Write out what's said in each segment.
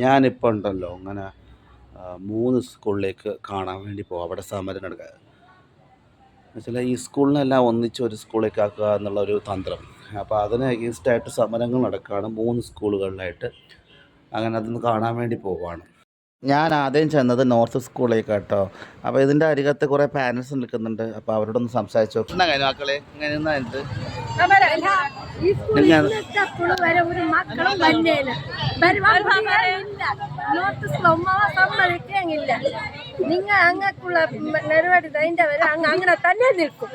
ഞാനിപ്പോൾ ഉണ്ടല്ലോ അങ്ങനെ 3 സ്കൂളിലേക്ക് കാണാൻ വേണ്ടി പോകും. അവിടെ സമരം നടക്കുക എന്നുവെച്ചാൽ ഈ സ്കൂളിനെല്ലാം ഒന്നിച്ച് ഒരു സ്കൂളിലേക്ക് ആക്കുക എന്നുള്ളൊരു തന്ത്രം. അപ്പോൾ അതിന് എഗെയിൻസ്റ്റായിട്ട് സമരങ്ങൾ നടക്കുകയാണ് 3 സ്കൂളുകളിലായിട്ട്. അങ്ങനെ അതൊന്ന് കാണാൻ വേണ്ടി പോവുകയാണ്. ഞാൻ ആദ്യം ചെന്നത് നോർത്ത് സ്കൂളിലേക്ക് കേട്ടോ. അപ്പോൾ ഇതിൻ്റെ അരികത്ത് കുറേ പാരൻസ് നിൽക്കുന്നുണ്ട്. അപ്പോൾ അവരോടൊന്ന് സംസാരിച്ചു നോക്കും. മക്കളെ ഇങ്ങനെ നിങ്ങൾ അങ്ങക്കുള്ള നിലപാട് അങ്ങനെ തന്നെ നിൽക്കും.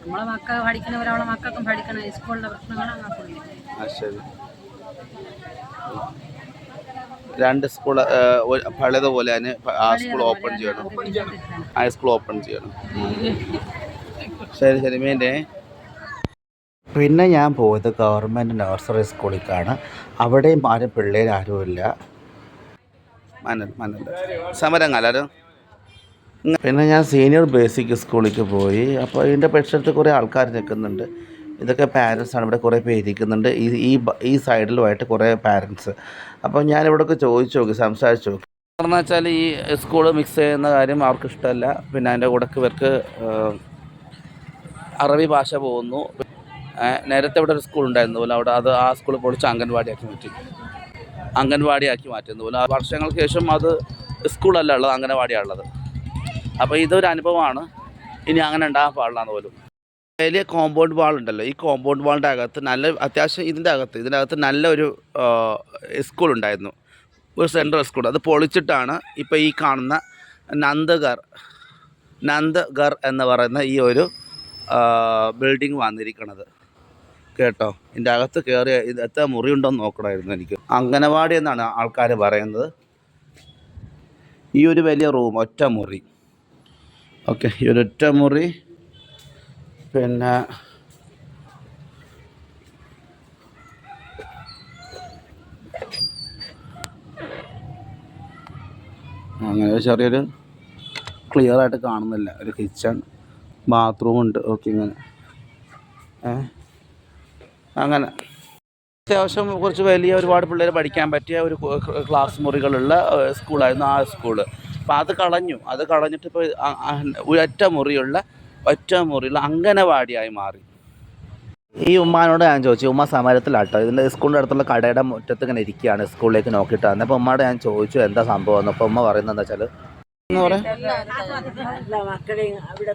നമ്മളെ മക്കൾ പഠിക്കുന്നവരവളെ മക്കൾക്കും പഠിക്കണം. സ്കൂളിലെ പ്രശ്നങ്ങൾ അങ്ങനെ. ശരി, 2 സ്കൂൾ പഴയതുപോലെ തന്നെ ആ സ്കൂൾ ഓപ്പൺ ചെയ്യണം, ഹൈസ്കൂൾ ഓപ്പൺ ചെയ്യണം. ശരി ശരി മീൻ്റെ. പിന്നെ ഞാൻ പോയത് ഗവൺമെൻറ് നഴ്സറി സ്കൂളിലേക്കാണ്. അവിടെയും ആരും പിള്ളേരാരുമില്ല. സമരങ്ങളാരും. പിന്നെ ഞാൻ സീനിയർ ബേസിക് സ്കൂളിലേക്ക് പോയി. അപ്പോൾ ഇതിൻ്റെ പരിസരത്ത് കുറേ ആൾക്കാർ നിൽക്കുന്നുണ്ട്. ഇതൊക്കെ പാരൻസാണ്. ഇവിടെ കുറേ പേര് ഇരിക്കുന്നുണ്ട്. ഈ സൈഡിലുമായിട്ട് കുറേ പാരൻസ്. അപ്പോൾ ഞാനിവിടെയൊക്കെ ചോദിച്ചു നോക്കി, സംസാരിച്ചു നോക്കി. കാരണം വെച്ചാൽ ഈ സ്കൂൾ മിക്സ് ചെയ്യുന്ന കാര്യം അവർക്ക് ഇഷ്ടമല്ല. പിന്നെ അതിൻ്റെ കൂടെ ഇവർക്ക് അറബി ഭാഷ പോകുന്നു. നേരത്തെ ഇവിടെ ഒരു സ്കൂൾ ഉണ്ടായിരുന്നു പോലെ അവിടെ ആ സ്കൂൾ പൊളിച്ച് അംഗൻവാടിയാക്കി മാറ്റുന്നു പോലെ. വർഷങ്ങൾക്ക് ശേഷം അത് സ്കൂളല്ല ഉള്ളത്, അംഗൻവാടിയാണ് ഉള്ളത്. അപ്പോൾ ഇതൊരു അനുഭവമാണ്. ഇനി അങ്ങനെ ഉണ്ടാകാൻ പാടില്ലാന്ന് പോലും. വലിയ കോമ്പൗണ്ട് വാൾ ഉണ്ടല്ലോ, ഈ കോമ്പൗണ്ട് വാളിൻ്റെ അകത്ത് അത്യാവശ്യം ഇതിൻ്റെ അകത്ത് നല്ലൊരു സ്കൂളുണ്ടായിരുന്നു, ഒരു സെൻട്രൽ സ്കൂൾ. അത് പൊളിച്ചിട്ടാണ് ഇപ്പോൾ ഈ കാണുന്ന നന്ദ്ഗർ എന്ന് പറയുന്ന ഈ ഒരു ബിൽഡിംഗ് വന്നിരിക്കുന്നത് കേട്ടോ. ഇതിൻ്റെ അകത്ത് കയറി എത്ര മുറിയുണ്ടോയെന്ന് നോക്കണമായിരുന്നു എനിക്ക്. അംഗനവാടി എന്നാണ് ആൾക്കാർ പറയുന്നത്. ഈ ഒരു വലിയ റൂം, ഒറ്റ മുറി. ഓക്കെ, ഈ ഒരൊറ്റ മുറി. പിന്നെ അങ്ങനെ ചെറിയൊരു ക്ലിയർ ആയിട്ട് കാണുന്നില്ല. ഒരു കിച്ചൺ, ബാത്റൂം ഉണ്ട്. ഓക്കെ, ഇങ്ങനെ അങ്ങനെ അത്യാവശ്യം കുറച്ച് വലിയ ഒരുപാട് പിള്ളേർ പഠിക്കാൻ പറ്റിയ ഒരു ക്ലാസ് മുറികളുള്ള സ്കൂളായിരുന്നു ആ സ്കൂള്. അപ്പോൾ അത് കളഞ്ഞിട്ട് ഇപ്പോൾ ഒറ്റ മുറിയുള്ള അംഗനവാടിയായി മാറി. ഈ ഉമ്മാനോട് ഞാൻ ചോദിച്ചു, ഉമ്മ സമരത്തിലാട്ടോ. ഇതിൻ്റെ സ്കൂളിൻ്റെ അടുത്തുള്ള കടയുടെ മുറ്റത്ത് ഇങ്ങനെ ഇരിക്കുകയാണ്, സ്കൂളിലേക്ക് നോക്കിയിട്ട്. അപ്പോൾ ഉമ്മയോട് ഞാൻ ചോദിച്ചു എന്താ സംഭവം എന്ന്. അപ്പോൾ ഉമ്മ പറയുന്നത് എന്താ വെച്ചാൽ മക്കളെയും അവിടെ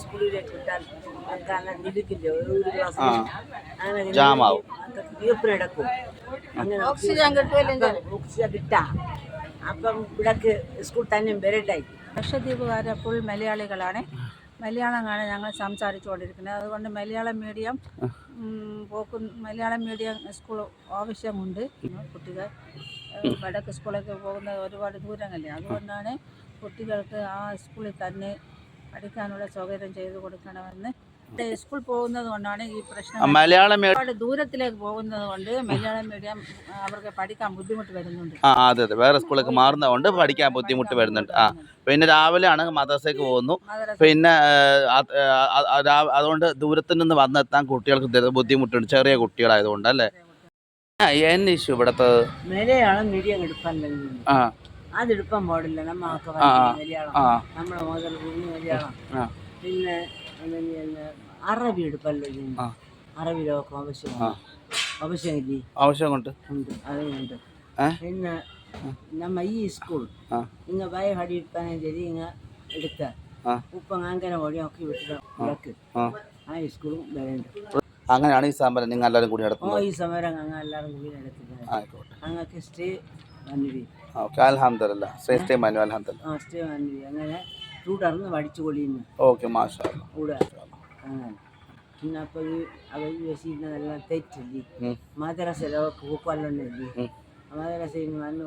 സ്കൂളിലേക്ക് വിട്ടാൽ ജാമാവും, ഓക്സിജൻ കിട്ടാ. അപ്പം ഇവിടെ സ്കൂൾ തന്നെ വരണ്ടായി. ലക്ഷദ്വീപുകാരെ ഫുൾ മലയാളികളാണ്. മലയാളമാണ് ഞങ്ങൾ സംസാരിച്ചുകൊണ്ടിരിക്കുന്നത്. അതുകൊണ്ട് മലയാളം മീഡിയം സ്കൂൾ ആവശ്യമുണ്ട്. കുട്ടികൾ വടക്ക് സ്കൂളിലേക്ക് പോകുന്ന ഒരുപാട് ദൂരങ്ങളില്ല. അതുകൊണ്ടാണ് കുട്ടികൾക്ക് ആ സ്കൂളിൽ തന്നെ പഠിക്കാനുള്ള സൗകര്യം ചെയ്തു കൊടുക്കണമെന്ന്. സ്കൂൾ പോകുന്നത് കൊണ്ടാണ് ഈ പ്രശ്നം. ഒരുപാട് ദൂരത്തിലേക്ക് പോകുന്നത് കൊണ്ട് മലയാളം മീഡിയം അവർക്ക് പഠിക്കാൻ ബുദ്ധിമുട്ട് വരുന്നുണ്ട്. അതെ, വേറെ സ്കൂളിലേക്ക് മാറുന്നതുകൊണ്ട് പഠിക്കാൻ ബുദ്ധിമുട്ട് വരുന്നുണ്ട്. പിന്നെ രാവിലെ ആണെങ്കിൽ മദ്രസയ്ക്ക് പോകുന്നു. പിന്നെ അതുകൊണ്ട് ദൂരത്തിൽ നിന്ന് വന്നെത്താൻ കുട്ടികൾക്ക് ബുദ്ധിമുട്ടുണ്ട്, ചെറിയ കുട്ടികളായതുകൊണ്ട് അല്ലേ. എന്നെ ഇഷ്യൂ ഇവിടത്തെ മലയാളം മീഡിയം എടുക്കാൻ അതെടുക്കാൻ പാടില്ല. നമ്മൾക്ക് മലയാളം, നമ്മുടെ മുതൽ മലയാളം. പിന്നെ അറബി എടുപ്പല്ലോ. അറബിയിലൊക്കെ ആവശ്യമില്ലേ? ആവശ്യമുണ്ട്, അതുകൊണ്ട് പിന്നെ നമ്മ ഈ സ്കൂൾ ഇങ്ങ വയഹടി എടുക്കാനും ശരി ഇങ്ങ എടുത്ത ഉപ്പം അങ്ങനെ വഴിയൊക്കെ വിട്ടിട്ട് ആ സ്കൂളും വരേണ്ട. അങ്ങനെയാണ് ഈ സമരം നിങ്ങൾ എല്ലാവരും കൂടി നടത്തുന്നത്? ഈ സമരം അങ്ങ് എല്ലാവരും കൂടി നടത്തുന്നത്. അങ്ങക്ക് സ്റ്റേ വന്നിരി. അൽഹംദുലില്ലാ, സ്റ്റേ മാനുവൽ അൽഹംദുലില്ലാ. സ്റ്റേ വന്നിരി. അങ്ങനെ തുടർന്ന് പഠിച്ചു കൊള്ളിന്ന്. ഓക്കെ, മാഷാ അല്ലാ. കൂടെ അങ്ങനെ പിന്നെ അപ്പോൾ അവർ വെച്ചിരുന്നതെല്ലാം തെറ്റില്ലേ. മദ്രസയിലൊക്കെ പൂക്കല്ലുണ്ടല്ലേ. മദ്രസയിൽ നിന്ന് വന്ന്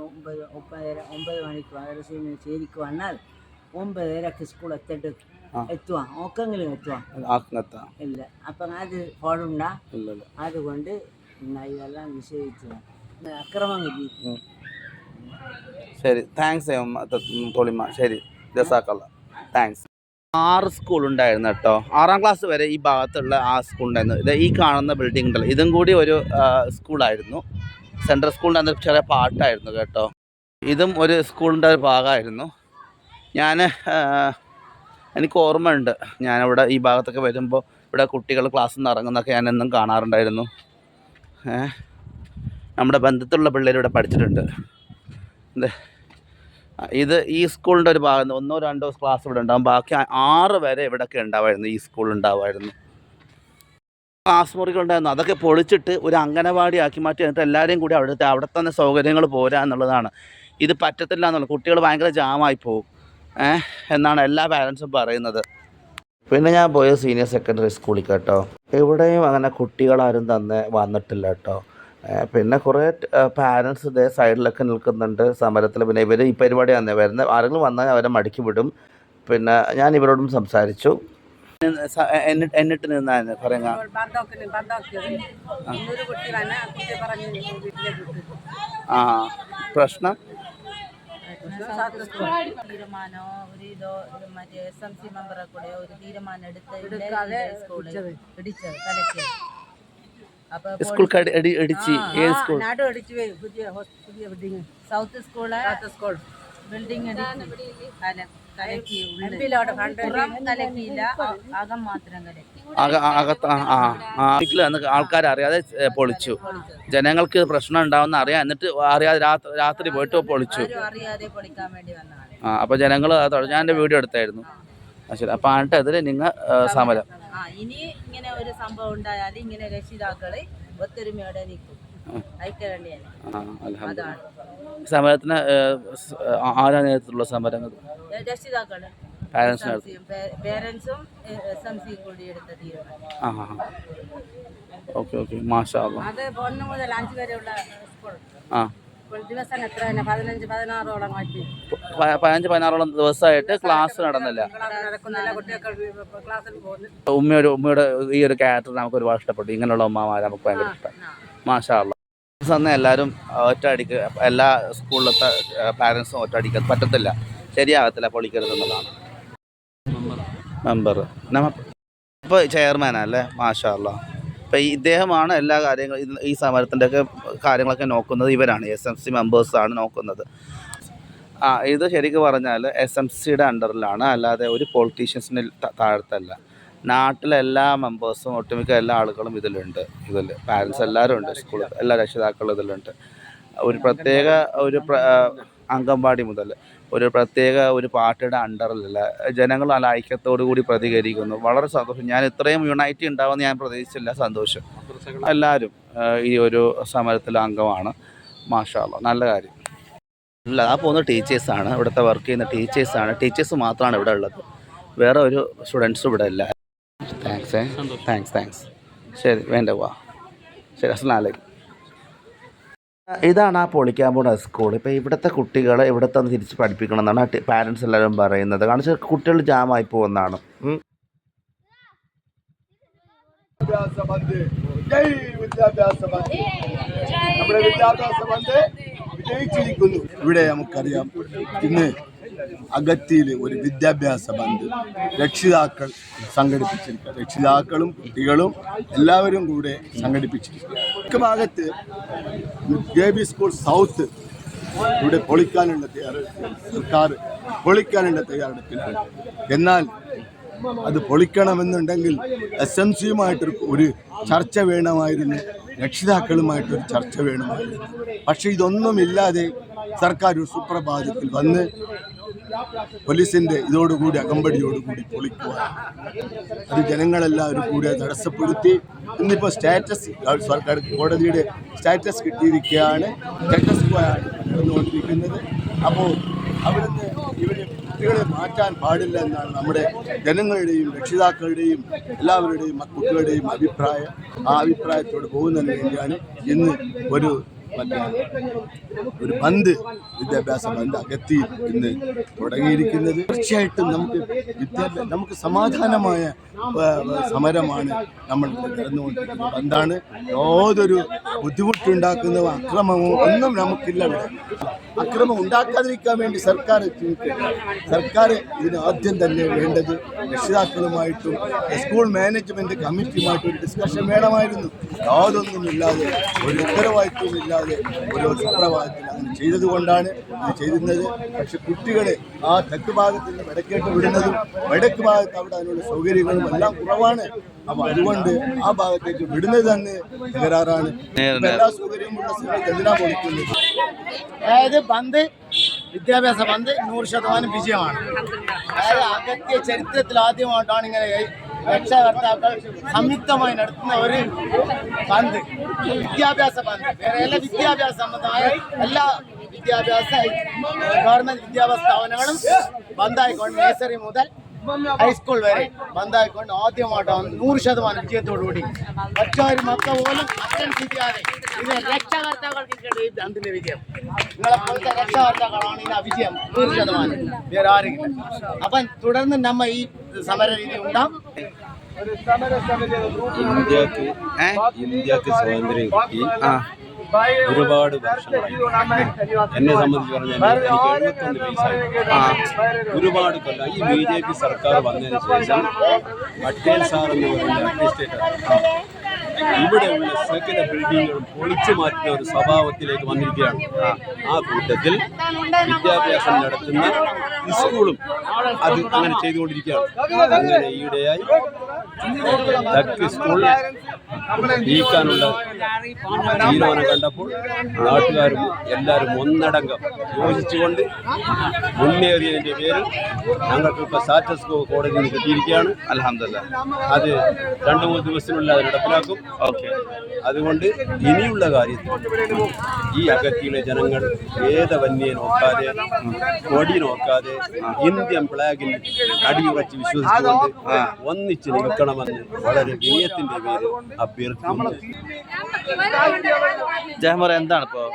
9 മണിക്ക് മദ്രസയിൽ നിന്ന് ശരിക്ക് വന്നാൽ 9:30 സ്കൂൾ എത്തുവാ. ഓക്കെങ്കിലും എത്തുവാ ഇല്ല. അപ്പം അത് ഫോണുണ്ടാ. അതുകൊണ്ട് ഇതെല്ലാം വിശേഷിച്ചു അക്രമമില്ല. ശരി, താങ്ക്സ് തോളിമ്മ. ശരി, ജസാക്കല്ലാ, താങ്ക്സ്. 6 സ്കൂളുണ്ടായിരുന്നു കേട്ടോ. 6ാം ക്ലാസ് വരെ ഈ ഭാഗത്തുള്ള ആ സ്കൂളുണ്ടായിരുന്നു. ഇത് ഈ കാണുന്ന ബിൽഡിംഗ് ഉണ്ടല്ലോ, ഇതും കൂടി ഒരു സ്കൂളായിരുന്നു. സെൻട്രൽ സ്കൂളിൻ്റെ അന്ന് ചെറിയ പാട്ടായിരുന്നു കേട്ടോ. ഇതും ഒരു സ്കൂളിൻ്റെ ഒരു ഭാഗമായിരുന്നു. എനിക്ക് ഓർമ്മയുണ്ട്, ഞാനിവിടെ ഈ ഭാഗത്തൊക്കെ വരുമ്പോൾ ഇവിടെ കുട്ടികൾ ക്ലാസ്സിൽ നിന്ന് ഇറങ്ങുന്നതൊക്കെ ഞാൻ എന്നും കാണാറുണ്ടായിരുന്നു. നമ്മുടെ ബന്ധത്തിലുള്ള പിള്ളേർ ഇവിടെ പഠിച്ചിട്ടുണ്ട്. ഇത് ഈ സ്കൂളിൻ്റെ ഒരു ഭാഗം, 1 or 2 ക്ലാസ് ഇവിടെ ഉണ്ടാകും, ബാക്കി 6 വരെ ഇവിടെയൊക്കെ ഉണ്ടാവുമായിരുന്നു, ഈ സ്കൂളിൽ ഉണ്ടാവുമായിരുന്നു. ക്ലാസ് മുറികളുണ്ടായിരുന്നു, അതൊക്കെ പൊളിച്ചിട്ട് ഒരു അംഗനവാടി ആക്കി മാറ്റി. എന്നിട്ട് എല്ലാവരെയും കൂടി അവിടെ തന്നെ സൗകര്യങ്ങൾ പോരാ എന്നുള്ളതാണ്. ഇത് പറ്റത്തില്ല എന്നുള്ളത്, കുട്ടികൾ ഭയങ്കര ജാമായി പോകും എന്നാണ് എല്ലാ പാരൻസും പറയുന്നത്. പിന്നെ ഞാൻ പോയ സീനിയർ സെക്കൻഡറി സ്കൂളിൽ കേട്ടോ, ഇവിടെയും അങ്ങനെ കുട്ടികളാരും തന്നെ വന്നിട്ടില്ല കേട്ടോ. പിന്നെ കുറേ പാരൻസ് ഇതേ സൈഡിലൊക്കെ നിൽക്കുന്നുണ്ട് സമരത്തിൽ. പിന്നെ ഇവർ ഈ പരിപാടി തന്നെ വരുന്നത്, ആരെങ്കിലും വന്നാൽ അവരെ മടക്കി വിടും. പിന്നെ ഞാൻ ഇവരോടും സംസാരിച്ചു. എന്നിട്ട് നിന്നായിരുന്നു പറയുക. ആ പ്രശ്നം തീരുമാനമോ ഒരു ഇതോ മറ്റേ SMC മെമ്പറെ കൂടെ ഒരു തീരുമാനം എടുത്ത് സ്കൂൾ ഇടിച്ച് ഏത് സ്കൂൾ? സൗത്ത് സ്കൂള് ബിൽഡിംഗ് അകം മാത്രം ആൾക്കാർ അറിയാതെ പൊളിച്ചു. ജനങ്ങൾക്ക് പ്രശ്നം ഉണ്ടാവുന്ന അറിയാം, എന്നിട്ട് അറിയാതെ രാത്രി പോയിട്ട് പൊളിച്ചു. പൊളിക്കാൻ വേണ്ടി വന്നതാണ്. അപ്പോൾ ജനങ്ങൾ ഞാൻ എൻ്റെ വീഡിയോ എടുത്തായിരുന്നു. ശരി, അപ്പോൾ അതിനെതിരെ നിങ്ങൾ സമരം. ഇനി ഇങ്ങനെ ഒരു സംഭവം ഉണ്ടായാൽ ഇങ്ങനെ രക്ഷിതാക്കള് ഒത്തൊരുമയോടെ നിൽക്കും, ഐക്യകണ്ഠ്യേന. അതാണ് സമരത്തിന് ആരാ നേതൃത്വത്തിലുള്ള സമരങ്ങൾ? രക്ഷിതാക്കള്, പേരൻസും SMC കൂടി എടുത്ത തീരുമാനം. ഓക്കെ മാഷാ അല്ലാഹ്. അത് 1 മുതൽ 5 വരെയുള്ള സ്കൂൾ ദിവസം എത്ര 15-16ഓളം മാറ്റി 15-16ഓളം ദിവസമായിട്ട് ക്ലാസ് നടന്നില്ല. ഉമ്മയുടെ ഈ ഒരു ക്യാരക്ടർ നമുക്ക് ഒരുപാട് ഇഷ്ടപ്പെട്ടു. ഇങ്ങനെയുള്ള ഉമ്മമാരെ നമുക്ക് ഭയങ്കര ഇഷ്ടം. മാഷാ അല്ലാഹ്. തന്നെ എല്ലാവരും ഒറ്റയടിക്ക് എല്ലാ സ്കൂളിലത്തെ പാരൻസും ഒറ്റയടിക്ക് പറ്റത്തില്ല, ശരിയാകത്തില്ല, പൊളിക്കരുതെന്നുള്ളതാണ്. മെമ്പർ ഇപ്പോൾ ചെയർമാനല്ലേ? മാഷാ അല്ലാഹ്. അപ്പോൾ ഇദ്ദേഹമാണ് എല്ലാ കാര്യങ്ങളും, ഈ സമരത്തിൻ്റെയൊക്കെ കാര്യങ്ങളൊക്കെ നോക്കുന്നത് ഇവരാണ്, SMC മെമ്പേഴ്സാണ് നോക്കുന്നത്. ഇത് ശരിക്കും പറഞ്ഞാൽ SMCയുടെ അണ്ടറിലാണ്, അല്ലാതെ ഒരു പൊളിറ്റീഷ്യൻസിന് താഴത്തല്ല. നാട്ടിലെ എല്ലാ മെമ്പേഴ്സും ഒട്ടുമിക്ക എല്ലാ ആളുകളും ഇതിലുണ്ട്. പാരൻസ് എല്ലാവരും ഉണ്ട്, സ്കൂളിൽ എല്ലാ രക്ഷിതാക്കളും ഇതിലുണ്ട്. ഒരു പ്രത്യേക അംഗൻവാടി മുതൽ ഒരു പ്രത്യേക ഒരു പാർട്ടിയുടെ അണ്ടറിലല്ല, ജനങ്ങൾ നല്ല ഐക്യത്തോടു കൂടി പ്രതികരിക്കുന്നു. വളരെ സന്തോഷം. ഞാൻ ഇത്രയും യുണൈറ്റി ഉണ്ടാവുമെന്ന് ഞാൻ പ്രതീക്ഷിച്ചില്ല. സന്തോഷം. എല്ലാവരും ഈ ഒരു സമരത്തിലെ അംഗമാണ്. മാഷാ അല്ലാഹ്, നല്ല കാര്യം. ഇല്ല, ആ പോകുന്ന ടീച്ചേഴ്സാണ്, ഇവിടുത്തെ വർക്ക് ചെയ്യുന്ന ടീച്ചേഴ്സാണ്. ടീച്ചേഴ്സ് മാത്രമാണ് ഇവിടെ ഉള്ളത്, വേറെ ഒരു സ്റ്റുഡൻസും ഇവിടെ ഇല്ല. താങ്ക്സ്. ശരി, വേണ്ട പോവാ. ശരി, അസ്സലാമു അലൈക്കും. ഇതാണ് ആ പൊളിക്കാൻ പോകുന്ന സ്കൂൾ. ഇപ്പോൾ ഇവിടുത്തെ കുട്ടികളെ ഇവിടുത്തെ ഒന്ന് തിരിച്ച് പഠിപ്പിക്കണം എന്നാണ് പാരൻസ് എല്ലാവരും പറയുന്നത്. കാരണം വെച്ചാൽ കുട്ടികൾ ജാമായി പോകുന്നതാണ്. നമ്മുടെ വിദ്യാഭ്യാസ ബന്ദ് വിജയിച്ചിരിക്കുന്നു. ഇവിടെ നമുക്കറിയാം, ഇന്ന് അഗത്തിയിൽ ഒരു വിദ്യാഭ്യാസ ബന്ദ് രക്ഷിതാക്കൾ സംഘടിപ്പിച്ചിരിക്കുക. രക്ഷിതാക്കളും കുട്ടികളും എല്ലാവരും കൂടെ സംഘടിപ്പിച്ചിരിക്കുക. ഭാഗത്ത് JB സ്കൂൾ സൗത്ത് ഇവിടെ പൊളിക്കാനുള്ള സർക്കാർ പൊളിക്കാനുള്ള തയ്യാറെടുപ്പിലാണ്. എന്നാൽ അത് പൊളിക്കണമെന്നുണ്ടെങ്കിൽ SMCയുമായിട്ടൊരു ഒരു ചർച്ച വേണമായിരുന്നു, രക്ഷിതാക്കളുമായിട്ടൊരു ചർച്ച വേണമായിരുന്നു. പക്ഷേ ഇതൊന്നുമില്ലാതെ സർക്കാർ ഒരു സുപ്രഭാതത്തിൽ വന്ന് പോലീസിൻ്റെ ഇതോടുകൂടി അകമ്പടിയോടുകൂടി പൊളിക്കുക. അത് ജനങ്ങളെല്ലാവരും കൂടി തടസ്സപ്പെടുത്തി. ഇന്നിപ്പോൾ സ്റ്റാറ്റസ് സർക്കാർ കോടതിയുടെ സ്റ്റാറ്റസ് കിട്ടിയിരിക്കുകയാണ്, സ്റ്റാറ്റസ് കോയാണ് നടന്നുകൊണ്ടിരിക്കുന്നത്. അപ്പോൾ അവിടുന്ന് ഇവര് കുട്ടികളെ മാറ്റാൻ പാടില്ല എന്നാണ് നമ്മുടെ ജനങ്ങളുടെയും രക്ഷിതാക്കളുടെയും എല്ലാവരുടെയും കുട്ടികളുടെയും അഭിപ്രായം. ആ അഭിപ്രായത്തോട് പോകുന്നതിന് വേണ്ടിയാണ് ഇന്ന് ഒരു ബന്ദ്, വിദ്യാഭ്യാസ ബന്ദ് അഗത്തിയിൽ ഇന്ന് തുടങ്ങിയിരിക്കുന്നത്. തീർച്ചയായിട്ടും നമുക്ക് സമാധാനമായ സമരമാണ് നമ്മൾ നടന്നുകൊണ്ടിരിക്കുന്നത്. ബന്ധാണ്. യാതൊരു ബുദ്ധിമുട്ടുണ്ടാക്കുന്നതോ അക്രമമോ ഒന്നും നമുക്കില്ല. ഇവിടെ അക്രമം ഉണ്ടാക്കാതിരിക്കാൻ വേണ്ടി സർക്കാർ ഇതിന് ആദ്യം തന്നെ വേണ്ടത് രക്ഷിതാക്കളുമായിട്ടും സ്കൂൾ മാനേജ്മെൻറ്റ് കമ്മിറ്റിയുമായിട്ടും ഒരു ഡിസ്കഷൻ വേണമായിരുന്നു. യാതൊന്നുമില്ലാതെ, ഒരു ഉത്തരവാദിത്വമില്ലാതെ കൂടാതെ ഒരു സുപ്രഭാതത്തിൽ അങ്ങനെ ചെയ്തത് കൊണ്ടാണ് അത് ചെയ്യുന്നത്. പക്ഷെ കുട്ടികളെ ആ തെക്ക് ഭാഗത്ത് നിന്ന് വടക്കേട്ട് വിടുന്നതും വടക്ക് ഭാഗത്ത് അവിടെ അതിനുള്ള സൗകര്യങ്ങളും എല്ലാം കുറവാണ്. അപ്പോൾ അതുകൊണ്ട് ആ ഭാഗത്തേക്ക് വിടുന്നത് തന്നെ തകരാറാണ്. എല്ലാ സൗകര്യമുള്ള സ്ഥലത്ത് എന്തിനാ കൊടുക്കുന്നത്? അതായത് ബന്ദ് വിദ്യാഭ്യാസ ബന്ദ് 100% വിജയമാണ്. അതായത് അഗത്യ ചരിത്രത്തിൽ ആദ്യമായിട്ടാണ് ഇങ്ങനെ രക്ഷാകർത്താക്കൾ സംയുക്തമായി നടത്തുന്ന ഒരു ബന്ദ്, വിദ്യാഭ്യാസ ബന്ദ്. വേറെ എല്ലാ വിദ്യാഭ്യാസ സംബന്ധമായ എല്ലാ ഗവൺമെന്റ് വിദ്യാഭ്യാസ സ്ഥാപനങ്ങളും ബന്ധായിക്കൊണ്ട് നേഴ്സറി മുതൽ ഹൈസ്കൂൾ വരെ ബന്ധായിക്കൊണ്ട് ആദ്യമായിട്ടാണ് 100% വിജയത്തോടുകൂടി മറ്റൊരു മക്കൾ പോലും അച്ഛൻ ചെയ്യാതെ ഇത് രക്ഷാകർത്താക്കൾക്ക് ഈ ബന്ധിന്റെ വിജയം. നിങ്ങളെ പോലത്തെ രക്ഷാകർത്താക്കളാണ് ഇതിന്റെ വിജയം 100%. വേറെ ആരെങ്കിലും അപ്പം തുടർന്ന് നമ്മ ഈ സമര രീതി ഉണ്ടാവും. ഇന്ത്യക്ക് സ്വാതന്ത്ര്യം കിട്ടി ഒരുപാട് വർഷങ്ങളായി. എന്നെ സംബന്ധിച്ച് പറഞ്ഞാൽ എനിക്ക് 71 വയസ്സായി. ഒരുപാട് കൊല്ലം ഈ BJP സർക്കാർ വന്നതിന് ശേഷം പട്ടേൽ സാർ എന്ന് പറയുന്ന അഡ്മിനിസ്ട്രേറ്റർ ഇവിടെയുള്ള സകല ബിൽഡിങ്ങുകളും പൊളിച്ചു മാറ്റുന്ന ഒരു സ്വഭാവത്തിലേക്ക് വന്നിരിക്കുകയാണ്. ആ കൂട്ടത്തിൽ വിദ്യാഭ്യാസം നടത്തുന്ന സ്കൂളും അത് അങ്ങനെ ചെയ്തുകൊണ്ടിരിക്കുകയാണ്. അങ്ങനെ ഈയിടെയായി തെക്ക് സ്കൂൾ നീക്കാനുള്ള തീരുമാനം കണ്ടപ്പോൾ നാട്ടുകാരും എല്ലാവരും ഒന്നടങ്കം യോജിച്ചുകൊണ്ട് മുന്നേറിയതിൻ്റെ പേരിൽ ഞങ്ങൾക്കിപ്പോൾ സ്റ്റാറ്റസ് കോ കോടതിയിൽ നിന്ന് കിട്ടിയിരിക്കുകയാണ്. അൽഹംദുലില്ലാ. അത് 2-3 ദിവസത്തിനുള്ളിൽ അത് നടപ്പിലാക്കും. ഓക്കെ. അതുകൊണ്ട് ഇനിയുള്ള കാര്യത്തിൽ ഈ അഗത്തിയിലെ ജനങ്ങൾ ഭേദവന്യെ നോക്കാതെ കൊടി നോക്കാതെ ഇന്ത്യൻ ഫ്ലാഗിൽ അടിയുറച്ച് വിശ്വസിച്ചുകൊണ്ട് ഒന്നിച്ച് നിൽക്കണമെന്ന് വളരെ വിനയത്തിന്റെ പേരിൽ അഭ്യർത്ഥിക്കുന്നു. ജഹമോർ എന്താണ് ഇപ്പോൾ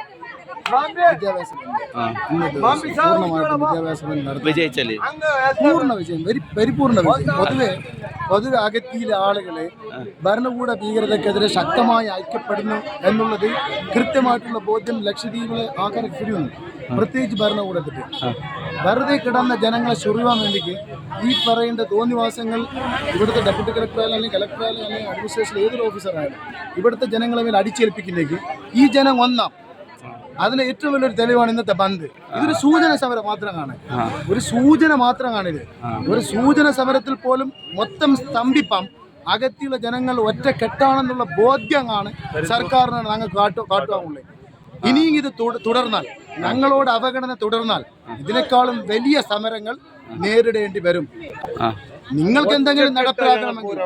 വിജയിച്ചല്ലേ? പൂർണ്ണ വിജയം, പരിപൂർണ്ണ വിജയം. പൊതുവെ അഗത്തിയിലെ ആളുകളെ ഭരണകൂട ഭീകരതയ്ക്കെതിരെ ശക്തമായി ഐക്യപ്പെടുന്നു എന്നുള്ളത് കൃത്യമായിട്ടുള്ള ബോധ്യം ലക്ഷദ്വീപിലെ ആൾക്കാർക്ക് ശരിയുണ്ട്. പ്രത്യേകിച്ച് ഭരണകൂടത്തിന് വെറുതെ കിടന്ന ജനങ്ങളെ ചൊറിയാൻ വേണ്ടിക്ക് ഈ പറയേണ്ട തോന്നിവാസങ്ങൾ ഇവിടുത്തെ ഡെപ്യൂട്ടി കളക്ടറായാലും അല്ലെങ്കിൽ കളക്ടറായാലും അല്ലെങ്കിൽ അഡ്മിനിസ്ട്രേഷൻ ഏതൊരു ഓഫീസറായാലും ഇവിടുത്തെ ജനങ്ങളെ മേൽ അടിച്ചേൽപ്പിക്കുന്നേക്ക് ഈ ജനം ഒന്നാം. അതിന് ഏറ്റവും വലിയൊരു തെളിവാണ് ഇന്നത്തെ ബന്ദ്. ഇതൊരു സൂചന സമരം മാത്രമാണ്, ഒരു സൂചന മാത്രമാണിത്. ഒരു സൂചന സമരത്തിൽ പോലും മൊത്തം സ്തംഭിപ്പം അകത്തിയുള്ള ജനങ്ങൾ ഒറ്റക്കെട്ടാണെന്നുള്ള ബോധ്യമാണ് സർക്കാരിനാണ് ഞങ്ങൾ കാട്ടുവാനുള്ളത്. ഇനിയും ഇത് തുടർന്നാൽ, ഞങ്ങളോട് അവഗണന തുടർന്നാൽ ഇതിനേക്കാളും വലിയ സമരങ്ങൾ നേരിടേണ്ടി വരും. നിങ്ങൾക്ക് എന്തെങ്കിലും നടപ്പിലാക്കണമെങ്കിൽ,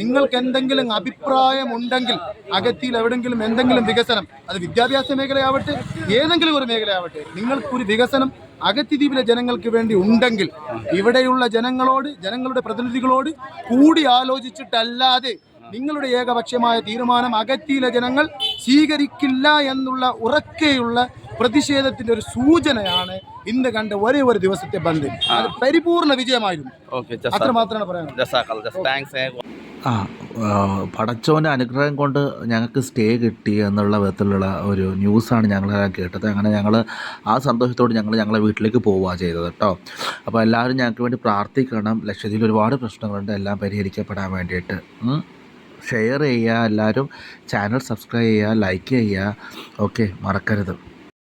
നിങ്ങൾക്ക് എന്തെങ്കിലും അഭിപ്രായമുണ്ടെങ്കിൽ അഗത്തിയിൽ എവിടെങ്കിലും എന്തെങ്കിലും വികസനം, അത് വിദ്യാഭ്യാസ മേഖലയാവട്ടെ ഏതെങ്കിലും ഒരു മേഖലയാവട്ടെ, നിങ്ങൾക്കൊരു വികസനം അഗത്തി ദ്വീപിലെ ജനങ്ങൾക്ക് വേണ്ടി ഉണ്ടെങ്കിൽ ഇവിടെയുള്ള ജനങ്ങളോട്, ജനങ്ങളുടെ പ്രതിനിധികളോട് കൂടി ആലോചിച്ചിട്ടല്ലാതെ നിങ്ങളുടെ ഏകപക്ഷമായ തീരുമാനം അഗത്തിയിലെ ജനങ്ങൾ സ്വീകരിക്കില്ല എന്നുള്ള ഉറക്കെയുള്ള പ്രതിഷേധത്തിന്റെ ഒരു സൂചനയാണ് ഇന്ന് കണ്ട ഒരേ ഒരു ദിവസത്തെ ബന്ദ്. അത് പരിപൂർണ്ണ വിജയമായിരുന്നു. അത്രമാത്രമാണ് പറയാനുള്ളത്. പടച്ചോൻ്റെ അനുഗ്രഹം കൊണ്ട് ഞങ്ങൾക്ക് സ്റ്റേ കിട്ടി എന്നുള്ള വിധത്തിലുള്ള ഒരു ന്യൂസാണ് ഞങ്ങളെല്ലാം കേട്ടത്. അങ്ങനെ ഞങ്ങൾ ആ സന്തോഷത്തോട് ഞങ്ങളെ വീട്ടിലേക്ക് പോവുകയാണ് ചെയ്തത് കേട്ടോ. അപ്പോൾ എല്ലാവരും ഞങ്ങൾക്ക് വേണ്ടി പ്രാർത്ഥിക്കണം. ലക്ഷദ്വീപിൽ ഒരുപാട് പ്രശ്നങ്ങളുണ്ട്, എല്ലാം പരിഹരിക്കപ്പെടാൻ വേണ്ടിയിട്ട്. ഷെയർ ചെയ്യുക, എല്ലാവരും ചാനൽ സബ്സ്ക്രൈബ് ചെയ്യുക, ലൈക്ക് ചെയ്യുക. ഓക്കെ, മറക്കരുത്.